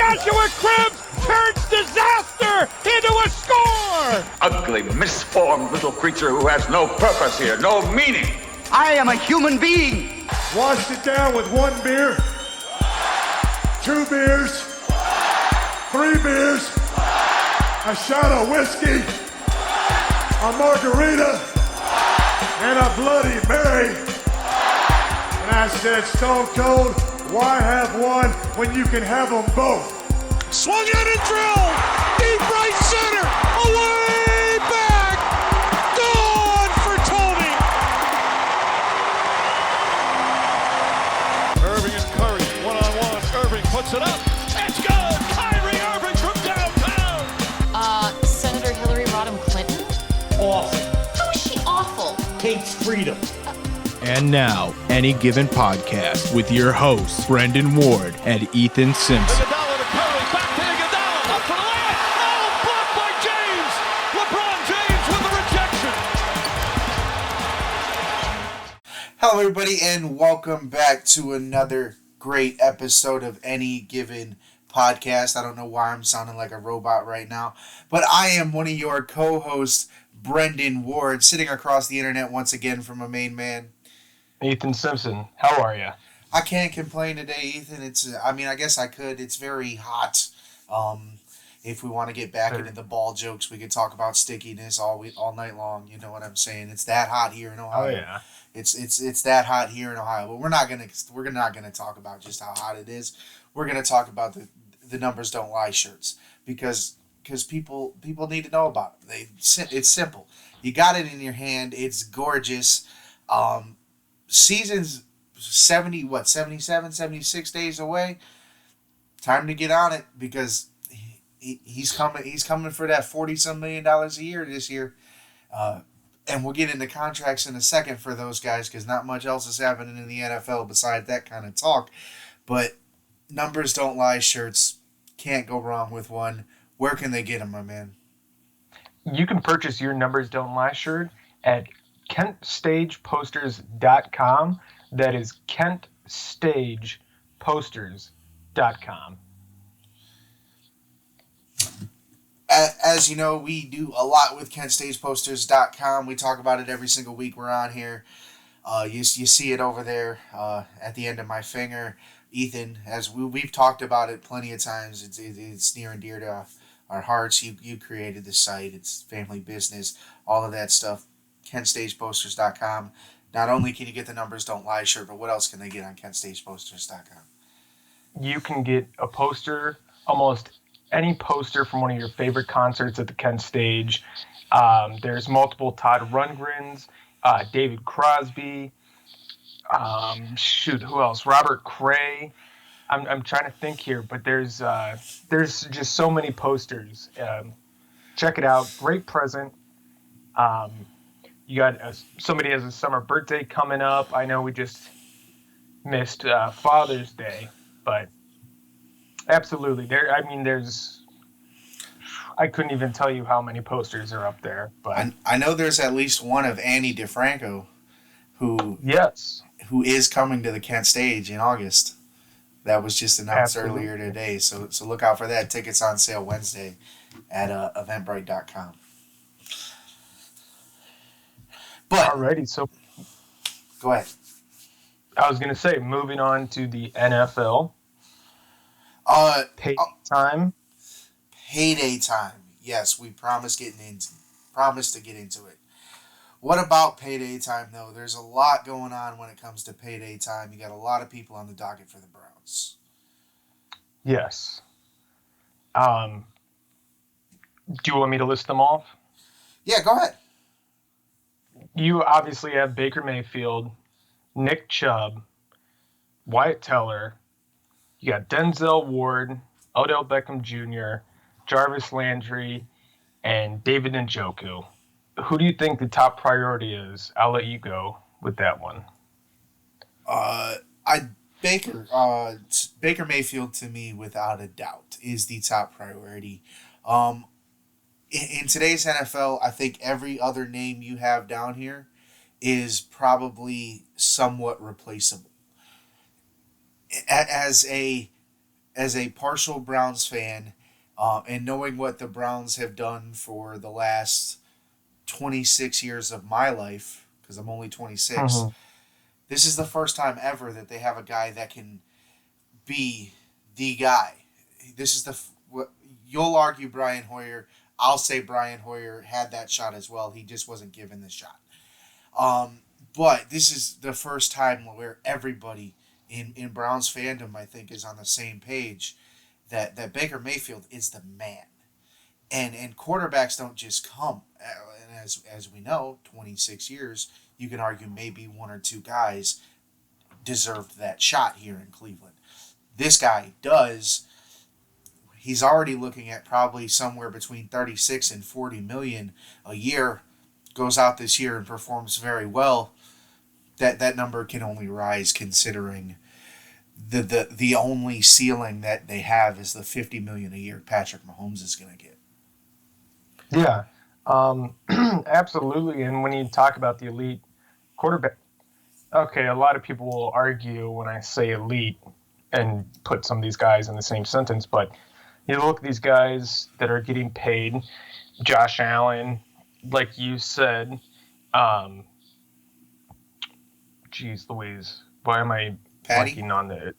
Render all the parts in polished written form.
Joshua Cribbs turns disaster into a score! Ugly, misformed little creature who has no purpose here, no meaning. I am a human being. Washed it down with 1 beer, 2 beers, 3 beers, a shot of whiskey, a margarita, and a Bloody Mary. And I said, Stone Cold, why have one when you can have them both? Swung out and drilled! Deep right center! Away back! Gone for Tony! Irving and Curry, one-on-one. Irving puts it up. It's good! Kyrie Irving from downtown! Senator Hillary Rodham Clinton? Awful. How is she awful? Hates freedom. And now, Any Given Podcast with your hosts, Brendan Ward and Ethan Simpson. Iguodala to Curry, back to Iguodala, up for the layup! Oh, blocked by James! LeBron James with the rejection! Hello, everybody, and welcome back to another great episode of Any Given Podcast. I don't know why I'm sounding like a robot right now, but I am one of your co-hosts, Brendan Ward, sitting across the internet once again from a main man, Ethan Simpson. How are you? I can't complain today, Ethan. I guess I could. It's very hot. If we want to get back into the ball jokes, we could talk about stickiness all night long. You know what I'm saying? It's that hot here in Ohio. Oh yeah. It's that hot here in Ohio. But we're not gonna talk about just how hot it is. We're gonna talk about the numbers don't lie shirts because people need to know about it. It's simple. You got it in your hand. It's gorgeous. Season's 77, 76 days away. Time to get on it because he's coming for that $40-some million a year this year. And we'll get into contracts in a second for those guys because not much else is happening in the NFL besides that kind of talk. But numbers don't lie shirts. Can't go wrong with one. Where can they get them, my man? You can purchase your Numbers Don't Lie shirt at KentStagePosters.com. That is KentStagePosters.com. As you know, we do a lot with KentStagePosters.com. We talk about it every single week we're on here. You see it over there at the end of my finger. Ethan, as we've talked about it plenty of times, it's near and dear to our hearts. You created the site. It's family business, all of that stuff. KentStagePosters.com. Not only can you get the Numbers Don't Lie shirt, but what else can they get on KentStagePosters.com? You can get a poster, almost any poster from one of your favorite concerts at the Kent Stage. There's multiple Todd Rundgrens, David Crosby, who else? Robert Cray. I'm trying to think here, but there's just so many posters. Check it out. Great present. You got somebody has a summer birthday coming up. I know we just missed Father's Day, but absolutely. I couldn't even tell you how many posters are up there. But I know there's at least one of Annie DeFranco, who is coming to the Kent Stage in August. That was just announced earlier today. So look out for that. Tickets on sale Wednesday at Eventbrite.com. But alrighty, so go ahead. I was gonna say, moving on to the NFL. Payday time. Payday time. Yes, we promised to get into it. What about payday time, though? There's a lot going on when it comes to payday time. You got a lot of people on the docket for the Browns. Yes. Do you want me to list them off? Yeah, go ahead. You obviously have Baker Mayfield, Nick Chubb, Wyatt Teller. You got Denzel Ward, Odell Beckham Jr., Jarvis Landry, and David Njoku. Who do you think the top priority is? I'll let you go with that one. Baker Mayfield, to me, without a doubt, is the top priority. In today's NFL, I think every other name you have down here is probably somewhat replaceable. As a as a partial Browns fan, and knowing what the Browns have done for the last 26 years of my life, because I'm only 26, this is the first time ever that they have a guy that can be the guy. This is you'll argue Brian Hoyer. I'll say Brian Hoyer had that shot as well. He just wasn't given the shot. But this is the first time where everybody in Browns fandom, I think, is on the same page that Baker Mayfield is the man. And quarterbacks don't just come. And as we know, 26 years, you can argue maybe one or two guys deserved that shot here in Cleveland. This guy does. He's already looking at probably somewhere between 36 and 40 million a year. Goes out this year and performs very well. That number can only rise considering the only ceiling that they have is the 50 million a year Patrick Mahomes is going to get. Yeah, absolutely. And when you talk about the elite quarterback, okay, a lot of people will argue when I say elite and put some of these guys in the same sentence, but you look at these guys that are getting paid, Josh Allen, like you said, geez Louise, why am I blanking on the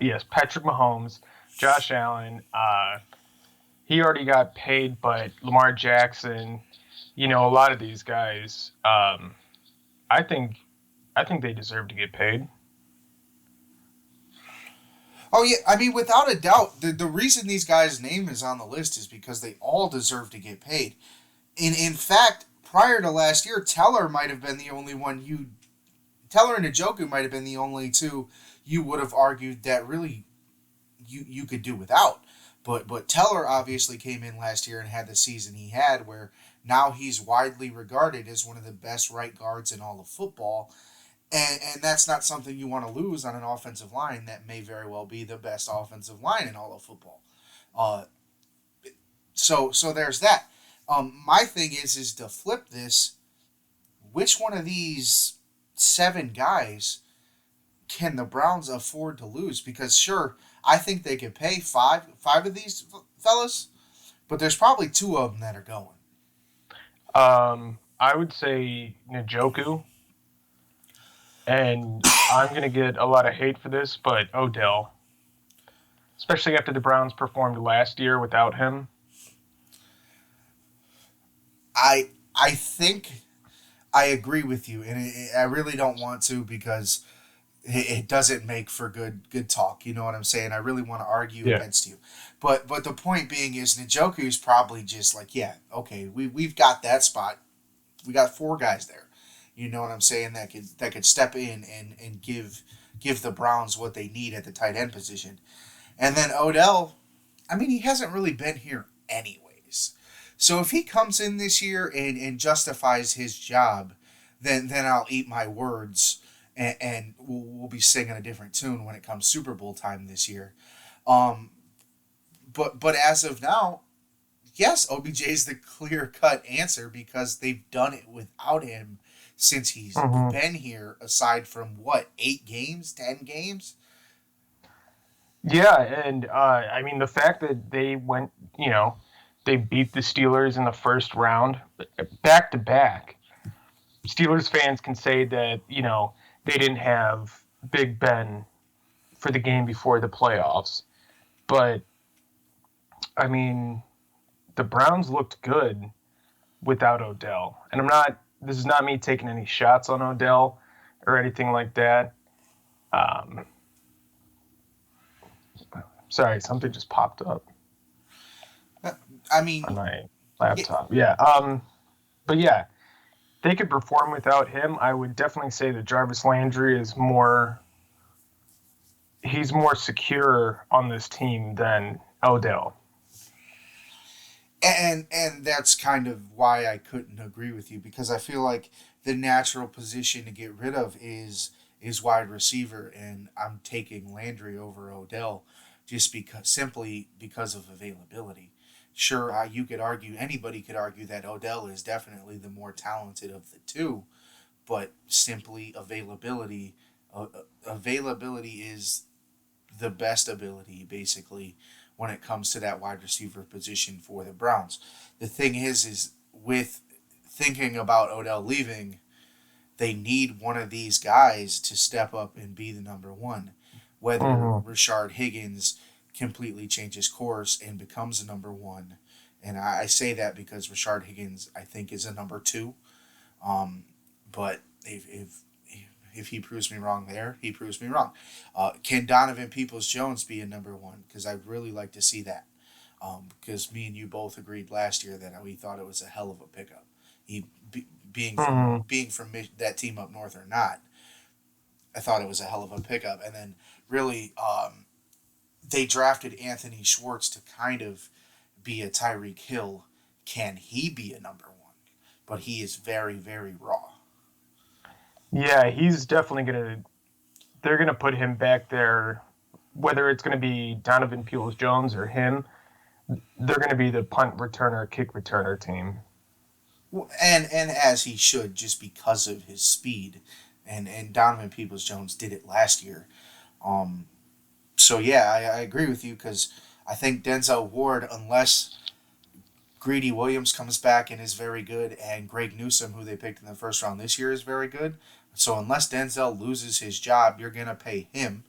yes, Patrick Mahomes, Josh Allen, he already got paid, but Lamar Jackson, a lot of these guys, I think they deserve to get paid. Oh, yeah. I mean, without a doubt, the reason these guys' name is on the list is because they all deserve to get paid. In fact, prior to last year, Teller might have been the only one Teller and Njoku might have been the only two you would have argued that really you could do without. But Teller obviously came in last year and had the season he had, where now he's widely regarded as one of the best right guards in all of football. And that's not something you want to lose on an offensive line that may very well be the best offensive line in all of football. So there's that. My thing is to flip this. Which one of these 7 guys can the Browns afford to lose? Because sure, I think they could pay five of these fellas, but there's probably 2 of them that are going. I would say Njoku. And I'm going to get a lot of hate for this, but Odell. Especially after the Browns performed last year without him. I think I agree with you, and I really don't want to because it doesn't make for good talk. You know what I'm saying? I really want to argue against you. But the point being is Njoku's probably just like, yeah, okay, we've got that spot. We got 4 guys there. You know what I'm saying? That could step in and give the Browns what they need at the tight end position. And then Odell, I mean, he hasn't really been here anyways. So if he comes in this year and justifies his job, then I'll eat my words and we'll be singing a different tune when it comes Super Bowl time this year. But as of now, yes, OBJ is the clear-cut answer because they've done it without him since he's been here, aside from, 8 games, 10 games? Yeah, and, I mean, the fact that they went, they beat the Steelers in the first round, back-to-back. Steelers fans can say that, they didn't have Big Ben for the game before the playoffs. But, I mean, the Browns looked good without Odell. And this is not me taking any shots on Odell or anything like that. Sorry, something just popped up. I mean, on my laptop. Yeah. But yeah, they could perform without him. I would definitely say that Jarvis Landry is he's more secure on this team than Odell. And that's kind of why I couldn't agree with you, because I feel like the natural position to get rid of is wide receiver, and I'm taking Landry over Odell just simply because of availability. Sure, anybody could argue that Odell is definitely the more talented of the two, but simply availability is the best ability, basically, when it comes to that wide receiver position for the Browns. The thing is with thinking about Odell leaving, they need one of these guys to step up and be the number one. Whether Rashard Higgins completely changes course and becomes a number one. And I say that because Rashard Higgins, I think, is a number two. But if he proves me wrong there, he proves me wrong. Can Donovan Peoples-Jones be a number one? Because I'd really like to see that. Because me and you both agreed last year that we thought it was a hell of a pickup. Being from that team up north or not, I thought it was a hell of a pickup. And then really, they drafted Anthony Schwartz to kind of be a Tyreek Hill. Can he be a number one? But he is very, very raw. Yeah, he's definitely they're going to put him back there, whether it's going to be Donovan Peoples-Jones or him, they're going to be the punt returner, kick returner team. And as he should, just because of his speed. And Donovan Peoples-Jones did it last year. So, yeah, I agree with you because I think Denzel Ward, unless Greedy Williams comes back and is very good, and Greg Newsome, who they picked in the first round this year, is very good. So unless Denzel loses his job, you're going to pay him.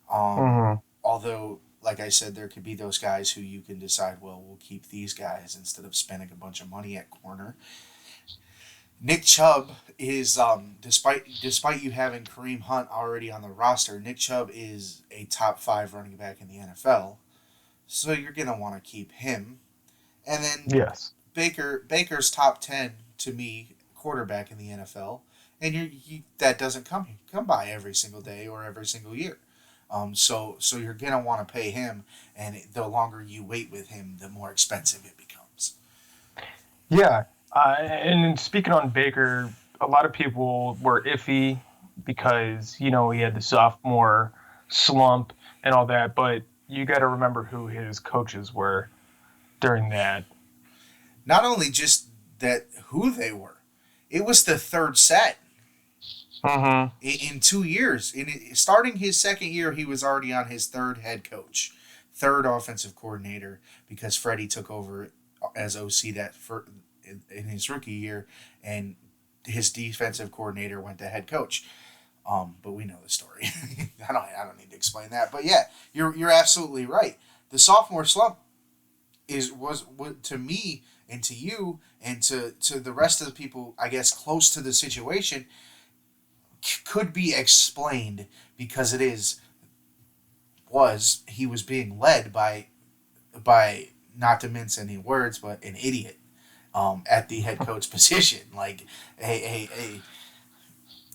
Although, like I said, there could be those guys who you can decide, well, we'll keep these guys instead of spending a bunch of money at corner. Nick Chubb is, despite you having Kareem Hunt already on the roster, Nick Chubb is a top 5 running back in the NFL. So you're going to want to keep him. And then yes, Baker's top 10 to me quarterback in the NFL, and that doesn't come by every single day or every single year. So you're gonna want to pay him, and the longer you wait with him, the more expensive it becomes. Yeah, and speaking on Baker, a lot of people were iffy because he had the sophomore slump and all that, but you got to remember who his coaches were during that. Not only just that, who they were. It was the third set. In 2 years. Starting his second year, he was already on his third head coach, third offensive coordinator, because Freddie took over as OC in his rookie year, and his defensive coordinator went to head coach. But we know the story. I don't need to explain that. But yeah, you're absolutely right. The sophomore slump was to me and to you and to the rest of the people, I guess, close to the situation, could be explained because he was being led by not to mince any words, but an idiot at the head coach position. Like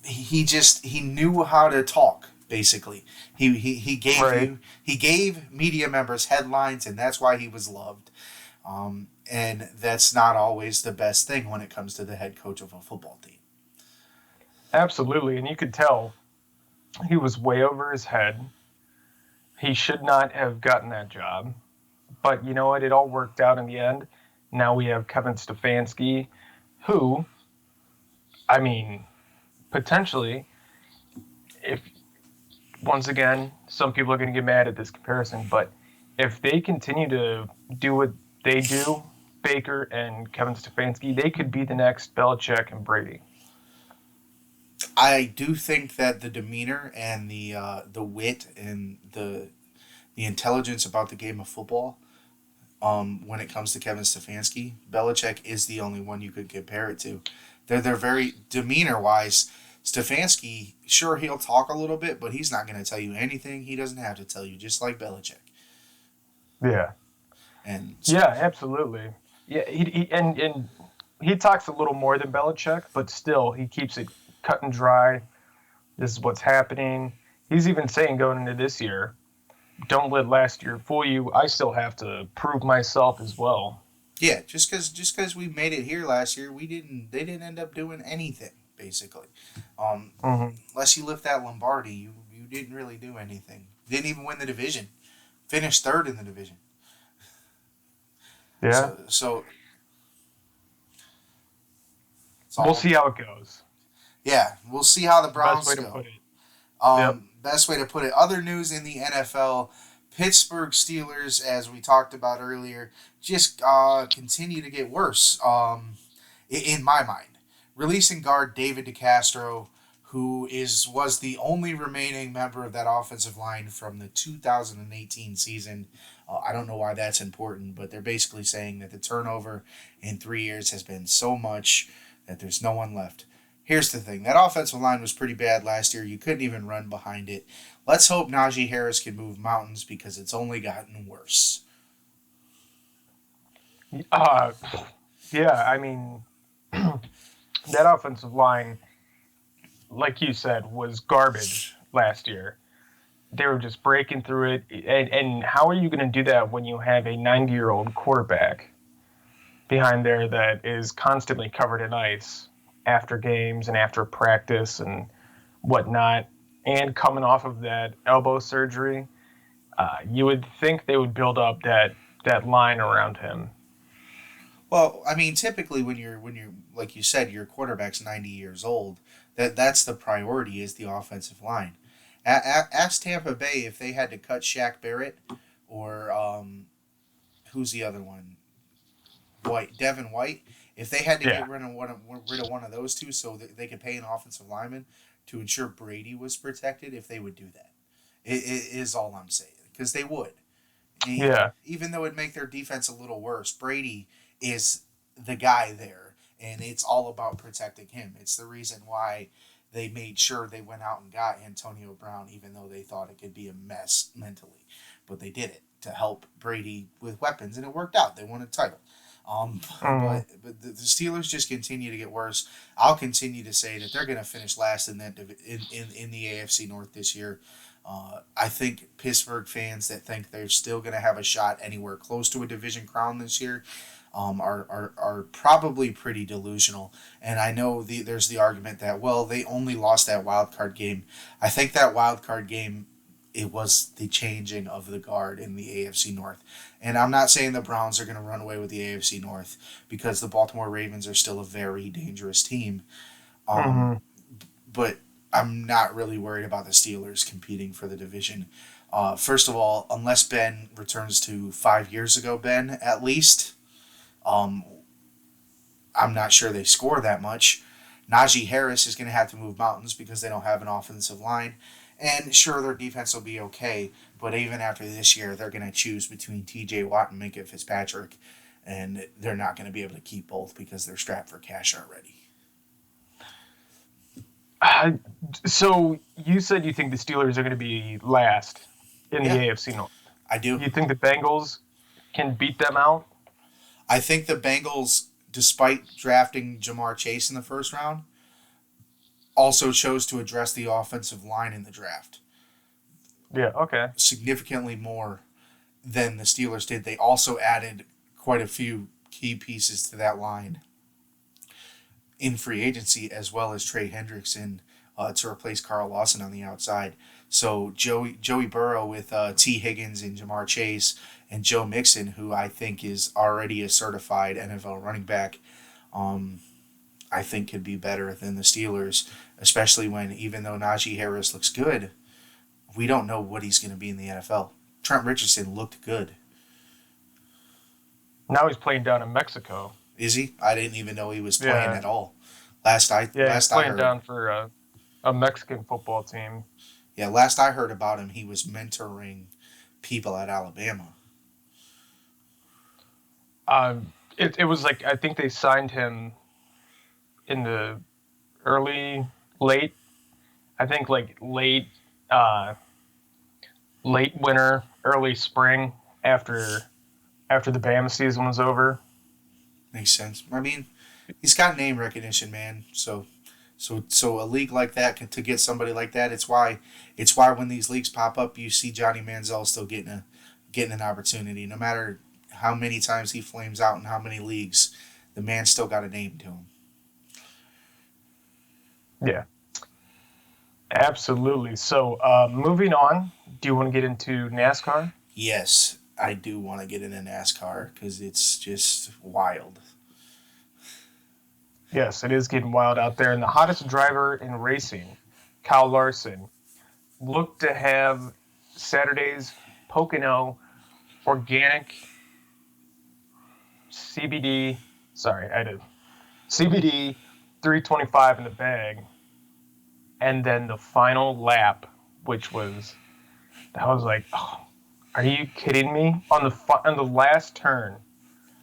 he knew how to talk. Basically, he gave media members headlines, and that's why he was loved. And that's not always the best thing when it comes to the head coach of a football team. Absolutely, and you could tell he was way over his head. He should not have gotten that job. But you know what? It all worked out in the end. Now we have Kevin Stefanski, who, I mean, potentially, if, once again, some people are going to get mad at this comparison, but if they continue to do what they do, Baker and Kevin Stefanski, they could be the next Belichick and Brady. I do think that the demeanor and the wit and the intelligence about the game of football, when it comes to Kevin Stefanski, Belichick is the only one you could compare it to. They're very demeanor wise. Stefanski, sure, he'll talk a little bit, but he's not going to tell you anything he doesn't have to tell you, just like Belichick. Yeah. And yeah, absolutely. Yeah, he talks a little more than Belichick, but still he keeps it cut and dry. This is what's happening. He's even saying going into this year, don't let last year fool you. I still have to prove myself as well. Yeah, just because we made it here last year, they didn't end up doing anything basically. Unless you lift that Lombardi, you didn't really do anything. Didn't even win the division. Finished third in the division. Yeah. So we'll see how it goes. Yeah, we'll see how the Browns Best way go. to put it. best way to put it. Other news in the NFL, Pittsburgh Steelers, as we talked about earlier, just continue to get worse, in my mind. Releasing guard David Decastro, who was the only remaining member of that offensive line from the 2018 season. I don't know why that's important, but they're basically saying that the turnover in 3 years has been so much that there's no one left. Here's the thing. That offensive line was pretty bad last year. You couldn't even run behind it. Let's hope Najee Harris can move mountains because it's only gotten worse. Yeah, I mean, that offensive line, like you said, was garbage last year. They were just breaking through it. And how are you going to do that when you have a 90-year-old quarterback behind there that is constantly covered in ice after games and after practice and whatnot, and coming off of that elbow surgery? You would think they would build up that line around him. Well, I mean, typically when you're like you said, your quarterback's 90 years old, that's the priority is the offensive line. Ask Tampa Bay if they had to cut Shaq Barrett or who's the other one? Devin White. If they had to get rid of one of those two so that they could pay an offensive lineman to ensure Brady was protected, if they would do that. It is all I'm saying. Because they would. Even though it'd make their defense a little worse, Brady is the guy there, and it's all about protecting him. It's the reason why they made sure they went out and got Antonio Brown, even though they thought it could be a mess mentally. But they did it to help Brady with weapons, and it worked out. They won a title. But the Steelers just continue to get worse. I'll continue to say that they're going to finish last in that in the AFC North this year. I think Pittsburgh fans that think they're still going to have a shot anywhere close to a division crown this year are probably pretty delusional. And I know there's the argument that, well, they only lost that wild card game. I think that wild card game, it was the changing of the guard in the AFC North. And I'm not saying the Browns are going to run away with the AFC North because the Baltimore Ravens are still a very dangerous team. But I'm not really worried about the Steelers competing for the division. First of all, unless Ben returns to 5 years ago, Ben, at least, I'm not sure they score that much. Najee Harris is going to have to move mountains because they don't have an offensive line. And sure, their defense will be okay, but even after this year, they're going to choose between T.J. Watt and Minkah Fitzpatrick, and they're not going to be able to keep both because they're strapped for cash already. So you said you think the Steelers are going to be last in the AFC North. I do. You think the Bengals can beat them out? I think the Bengals, despite drafting Jamar Chase in the first round, also chose to address the offensive line in the draft. Yeah, okay. Significantly more than the Steelers did. They also added quite a few key pieces to that line in free agency, as well as Trey Hendrickson to replace Kyle Larson on the outside. So Joey Burrow with T. Higgins and Jamar Chase and Joe Mixon, who I think is already a certified NFL running back, I think could be better than the Steelers, especially when, even though Najee Harris looks good, we don't know what he's going to be in the NFL. Trent Richardson looked good. Now he's playing down in Mexico. Is he? I didn't even know he was playing at all. He's playing down for a Mexican football team. Yeah, last I heard about him, he was mentoring people at Alabama. It was like, I think they signed him in the late winter, early spring after the Bama season was over. Makes sense. I mean, he's got name recognition, man. So a league like that, to get somebody like that, it's why when these leagues pop up, you see Johnny Manziel still getting an opportunity, no matter how many times he flames out in how many leagues, the man still got a name to him. Yeah, absolutely. So moving on, do you want to get into NASCAR? Yes, I do want to get into NASCAR because it's just wild. Yes, it is getting wild out there. And the hottest driver in racing, Kyle Larson, look to have Saturday's Pocono organic CBD. Sorry, I did CBD 325 in the bag, and then the final lap, which was I was like, oh, are you kidding me? On the last turn,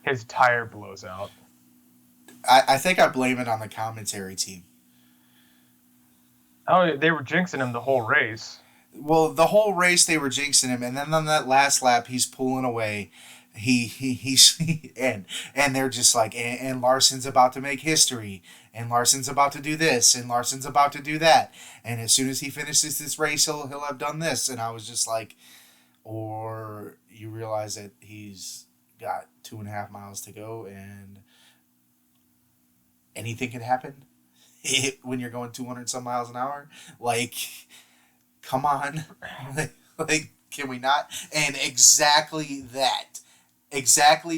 his tire blows out. I think I blame it on the commentary team. Oh, they were jinxing him the whole race. Well, the whole race they were jinxing him, and then on that last lap, he's pulling away. He's and they're just like, and Larson's about to make history, and Larson's about to do this, and Larson's about to do that, and as soon as he finishes this race, he'll have done this, and I was just like, or you realize that he's got 2.5 miles to go, and anything can happen when you're going 200 some miles an hour. Like, come on, like, can we not? And exactly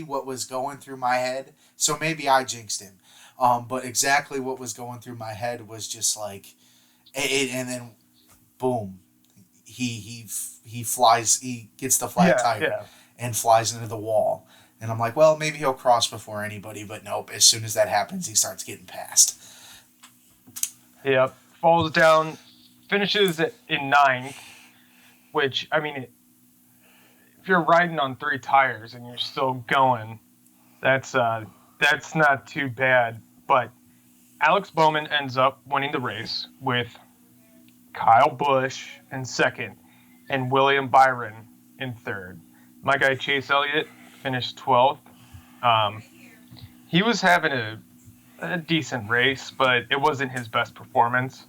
what was going through my head. So maybe I jinxed him, but exactly what was going through my head was just like, and then, boom, he flies. He gets the flat tire and flies into the wall. And I'm like, well, maybe he'll cross before anybody, but nope. As soon as that happens, he starts getting past. Yep, falls down, finishes in 9th, which, I mean, if you're riding on 3 tires and you're still going, that's not too bad. But Alex Bowman ends up winning the race with Kyle Busch in 2nd and William Byron in 3rd. My guy Chase Elliott finished 12th. He was having a decent race, but it wasn't his best performance.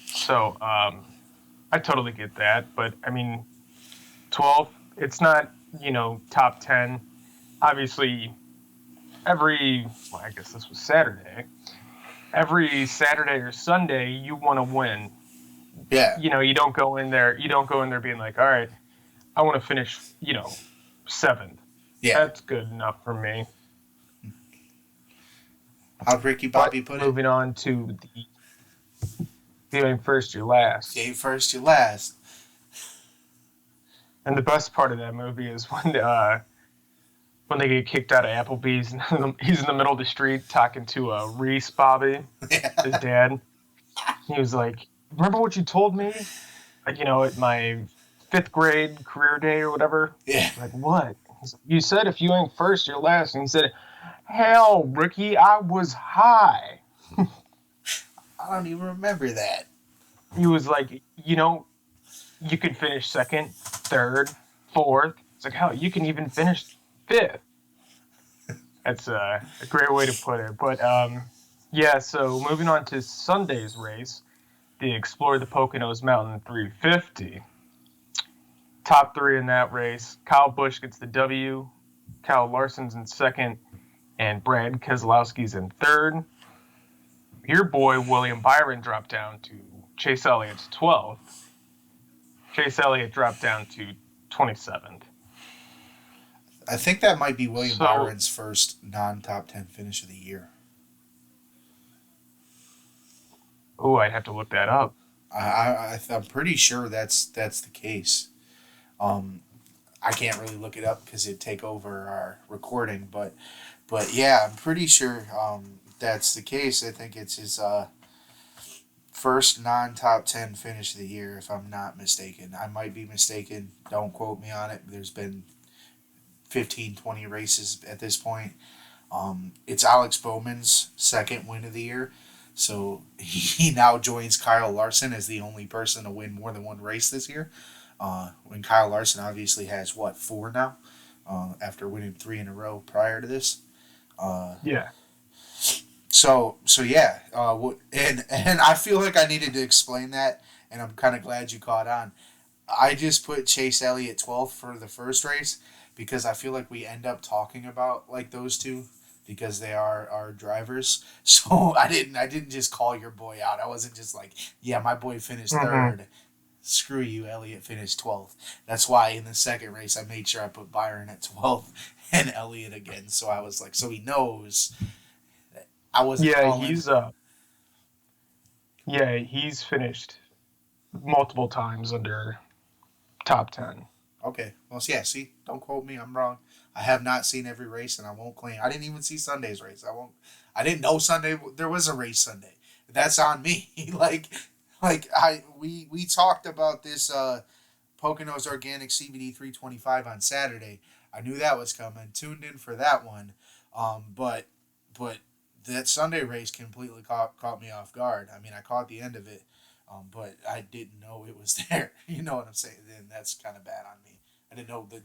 So I totally get that. But, I mean, 12th, it's not, top 10. Obviously, I guess this was Saturday. Every Saturday or Sunday, you want to win. Yeah. You don't go in there being like, all right, I want to finish, 7th. Yeah. That's good enough for me. How'd Ricky Bobby put it? Moving on to the game first, you're last. Game first, you're last. And the best part of that movie is when they get kicked out of Applebee's and he's in the middle of the street talking to Reese Bobby, his dad. He was like, remember what you told me? Like, at my 5th grade career day or whatever? Yeah. Like, what? He's like, you said if you ain't first, you're last. And he said, hell, Ricky, I was high. I don't even remember that. He was like, you could finish 2nd, 3rd, 4th. It's like, hell, you can even finish 5th. That's a great way to put it. But, so moving on to Sunday's race, the Explore the Poconos Mountain 350. Top 3 in that race. Kyle Busch gets the W. Kyle Larson's in 2nd. And Brad Keselowski's in 3rd. Your boy, William Byron, dropped down to Chase Elliott's 12th. Chase Elliott dropped down to 27th. I think that might be William Byron's first non-top 10 finish of the year. Oh, I'd have to look that up. I'm pretty sure that's the case. I can't really look it up because it'd take over our recording, but yeah, I'm pretty sure that's the case. I think it's his first non-top 10 finish of the year, if I'm not mistaken. I might be mistaken. Don't quote me on it. There's been 15, 20 races at this point. It's Alex Bowman's 2nd win of the year. So he now joins Kyle Larson as the only person to win more than one race this year. When Kyle Larson obviously has, 4 now? After winning 3 in a row prior to this. Yeah. So yeah. And I feel like I needed to explain that, and I'm kind of glad you caught on. I just put Chase Elliott 12th for the first race because I feel like we end up talking about like those two because they are our drivers. So I didn't just call your boy out. I wasn't just like, yeah, my boy finished 3rd. Screw you, Elliott finished 12th. That's why in the second race I made sure I put Byron at 12th and Elliott again. So I was like, so he knows that I wasn't calling. He's finished multiple times under top 10. Okay. Well, yeah, see, don't quote me. I'm wrong. I have not seen every race, and I won't claim. I didn't even see Sunday's race. I didn't know Sunday there was a race Sunday. That's on me. We talked about this Pocono's Organic CBD 325 on Saturday. I knew that was coming. Tuned in for that one. But that Sunday race completely caught me off guard. I mean, I caught the end of it, but I didn't know it was there. You know what I'm saying? Then that's kind of bad on me. I didn't know the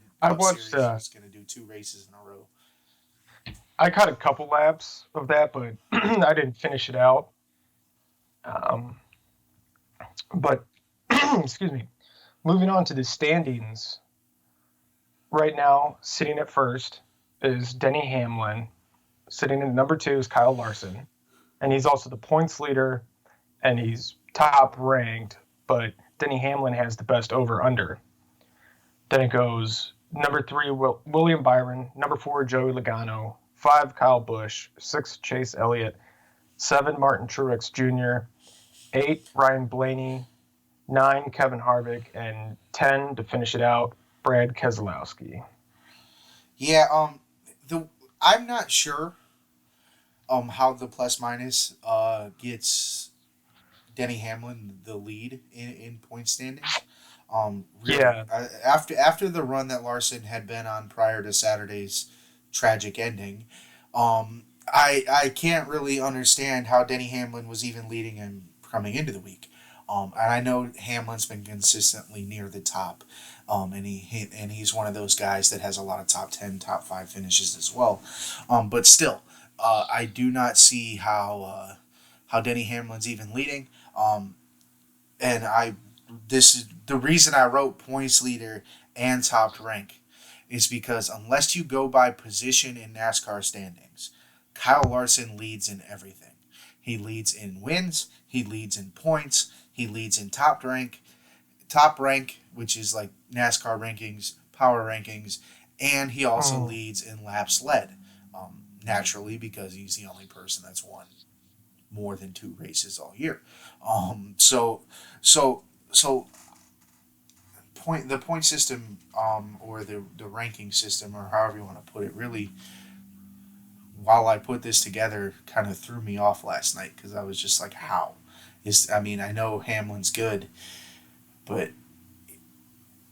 series was going to do 2 races in a row. I caught a couple laps of that, but I didn't finish it out. But excuse me. Moving on to the standings. Right now, sitting at first is Denny Hamlin. Sitting at number 2 is Kyle Larson. And he's also the points leader, and he's top ranked, but Denny Hamlin has the best over-under. Then it goes number 3, William Byron. Number 4, Joey Logano. 5, Kyle Busch. 6, Chase Elliott. 7, Martin Truex Jr. 8, Ryan Blaney. 9, Kevin Harvick. And 10, to finish it out, Brad Keselowski. Yeah, I'm not sure how the plus minus gets Denny Hamlin the lead in point standings. Really, Yeah. After the run that Larson had been on prior to Saturday's tragic ending, I can't really understand how Denny Hamlin was even leading him coming into the week. And I know Hamlin's been consistently near the top, and he's one of those guys that has a lot of top 10, top 5 finishes as well. But still, I do not see how Denny Hamlin's even leading. This is the reason I wrote points leader and top rank is because unless you go by position in NASCAR standings, Kyle Larson leads in everything. He leads in wins. He leads in points. He leads in top rank, which is like NASCAR rankings, power rankings, and he also leads in laps led. Naturally, because he's the only person that's won more than 2 races all year. So the point system, or the ranking system, or however you want to put it, really, while I put this together, kind of threw me off last night because I was just like, how? I know Hamlin's good, but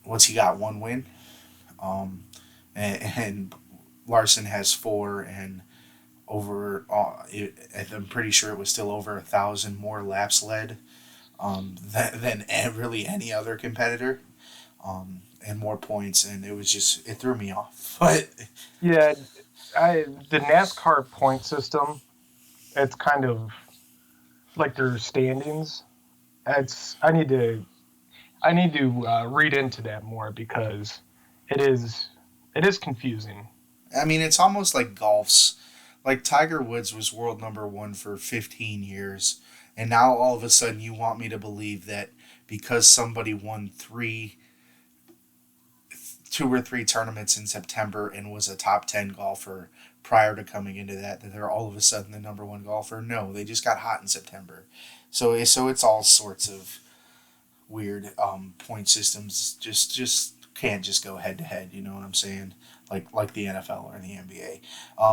what's he got? 1 win? And Larson has 4, and over, I'm pretty sure it was still over 1,000 more laps led than really any other competitor, and more points, and it threw me off. But yeah, the NASCAR point system, it's kind of like their standings. I need to read into that more because it is confusing. I mean, it's almost like golf's. Like Tiger Woods was world number 1 for 15 years, and now all of a sudden you want me to believe that because somebody won 2 or 3 tournaments in September and was a top 10 golfer prior to coming into that they're all of a sudden the number 1 golfer. No, they just got hot in September. So it's all sorts of weird point systems. Just can't just go head to head. You know what I'm saying? Like the NFL or the NBA.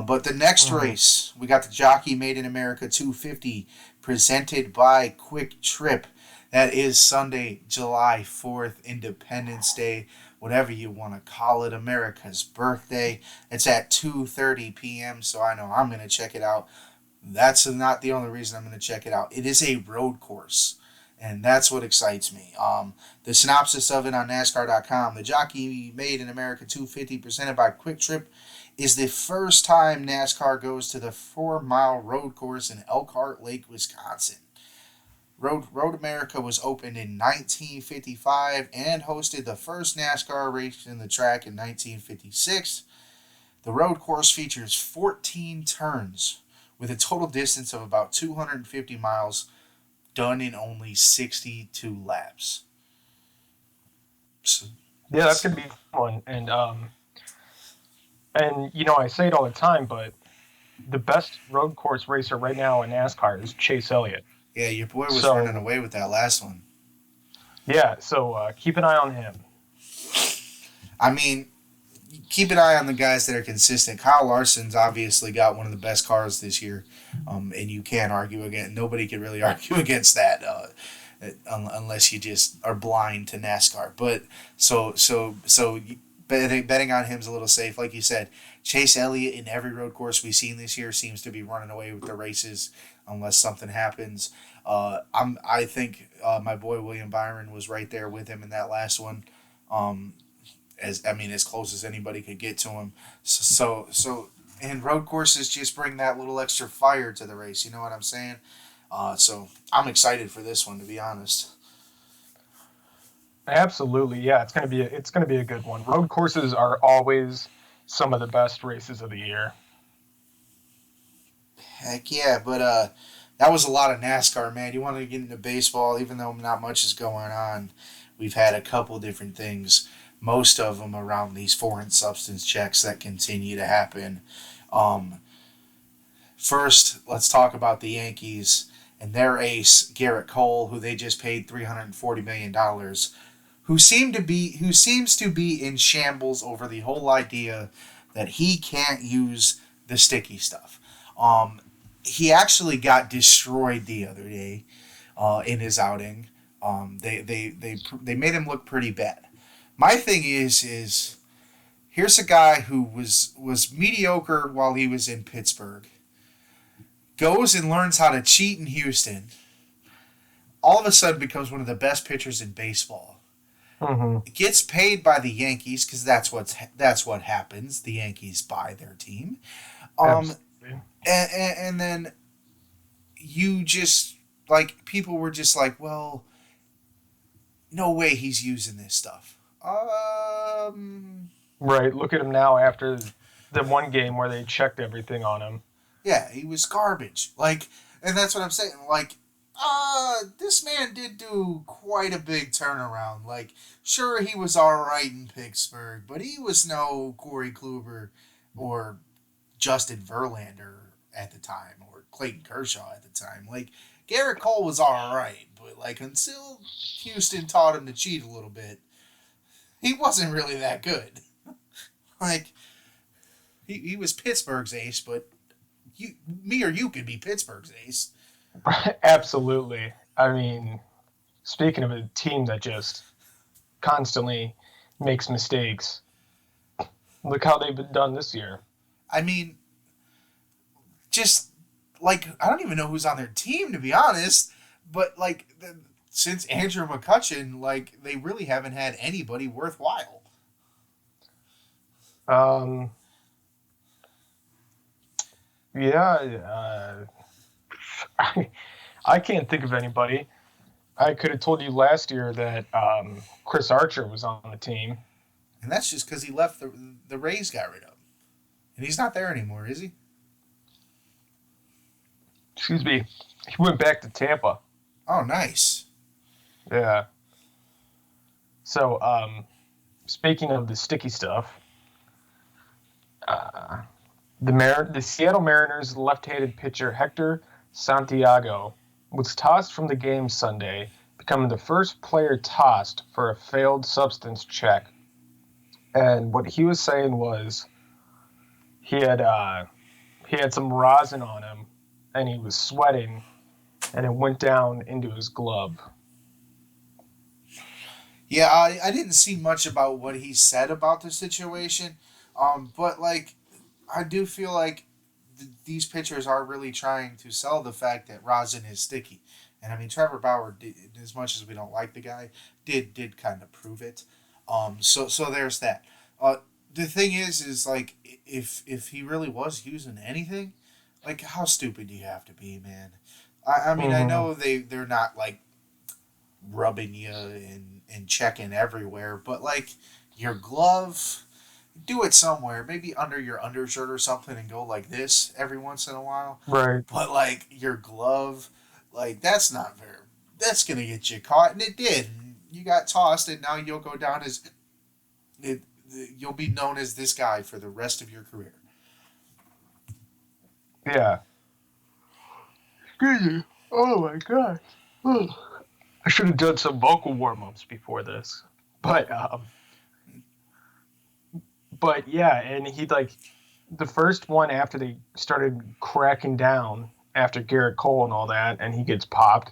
But the next race, we got the Jockey Made in America 250 presented by Quick Trip. That is Sunday, July 4th, Independence Day, whatever you want to call it, America's birthday. It's at 2:30 p.m., so I know I'm going to check it out. That's not the only reason I'm going to check it out. It is a road course, and that's what excites me. The synopsis of it on NASCAR.com, the Jockey Made in America 250 presented by Quick Trip is the first time NASCAR goes to the 4-mile road course in Elkhart Lake, Wisconsin. Road America was opened in 1955 and hosted the first NASCAR race in the track in 1956. The road course features 14 turns with a total distance of about 250 miles, done in only 62 laps. So, yeah, that's gonna be fun. And I say it all the time, but the best road course racer right now in NASCAR is Chase Elliott. Yeah, your boy was running away with that last one. Yeah, so keep an eye on him. I mean, keep an eye on the guys that are consistent. Kyle Larson's obviously got one of the best cars this year, and you can't argue against. Nobody can really argue against that unless you just are blind to NASCAR. But so betting on him's a little safe, like you said. Chase Elliott in every road course we've seen this year seems to be running away with the races unless something happens. I think my boy William Byron was right there with him in that last one. As close as anybody could get to him. So and road courses just bring that little extra fire to the race. You know what I'm saying? So I'm excited for this one, to be honest. Absolutely, yeah. It's gonna be a good one. Road courses are always some of the best races of the year. Heck yeah, but that was a lot of NASCAR, man. You wanted to get into baseball, even though not much is going on. We've had a couple different things. Most of them around these foreign substance checks that continue to happen. First, let's talk about the Yankees and their ace, Garrett Cole, who they just paid $340 million, who seems to be in shambles over the whole idea that he can't use the sticky stuff. He actually got destroyed the other day in his outing. They made him look pretty bad. My thing is here's a guy who was mediocre while he was in Pittsburgh, goes and learns how to cheat in Houston, all of a sudden becomes one of the best pitchers in baseball. Mm-hmm. Gets paid by the Yankees because that's what happens. The Yankees buy their team, and then you just people were just like, well, no way he's using this stuff. Right. Look at him now after the one game where they checked everything on him. Yeah, he was garbage. And that's what I'm saying. This man did do quite a big turnaround. Sure, he was all right in Pittsburgh, but he was no Corey Kluber or Justin Verlander at the time, or Clayton Kershaw at the time. Garrett Cole was all right, but until Houston taught him to cheat a little bit, he wasn't really that good. He was Pittsburgh's ace, but me or you could be Pittsburgh's ace. Absolutely. I mean, speaking of a team that just constantly makes mistakes, look how they've been done this year. I mean, just I don't even know who's on their team, to be honest, but since Andrew McCutchen, they really haven't had anybody worthwhile. Yeah, I can't think of anybody. I could have told you last year that Chris Archer was on the team. And that's just because he left the Rays got rid of him. And he's not there anymore, is he? Excuse me. He went back to Tampa. Oh, nice. Yeah. So, speaking of the sticky stuff, the Seattle Mariners left-handed pitcher Hector Santiago was tossed from the game Sunday, becoming the first player tossed for a failed substance check. And what he was saying was he had some rosin on him, and he was sweating, and it went down into his glove. Yeah, I didn't see much about what he said about the situation, but I do feel like these pitchers are really trying to sell the fact that rosin is sticky. And I mean, Trevor Bauer, as much as we don't like the guy, did kind of prove it. So there's that. The thing is if he really was using anything, how stupid do you have to be, man? I mean, I know they're not rubbing you and checking everywhere, but your glove, do it somewhere, maybe under your undershirt or something, and go like this every once in a while. Right. But your glove, that's not fair. That's gonna get you caught, and it did. You got tossed, and now you'll go down as you'll be known as this guy for the rest of your career. Yeah. Excuse me. Oh my gosh. I should have done some vocal warm-ups before this. But yeah, and he like the first one after they started cracking down after Garrett Cole and all that, and he gets popped.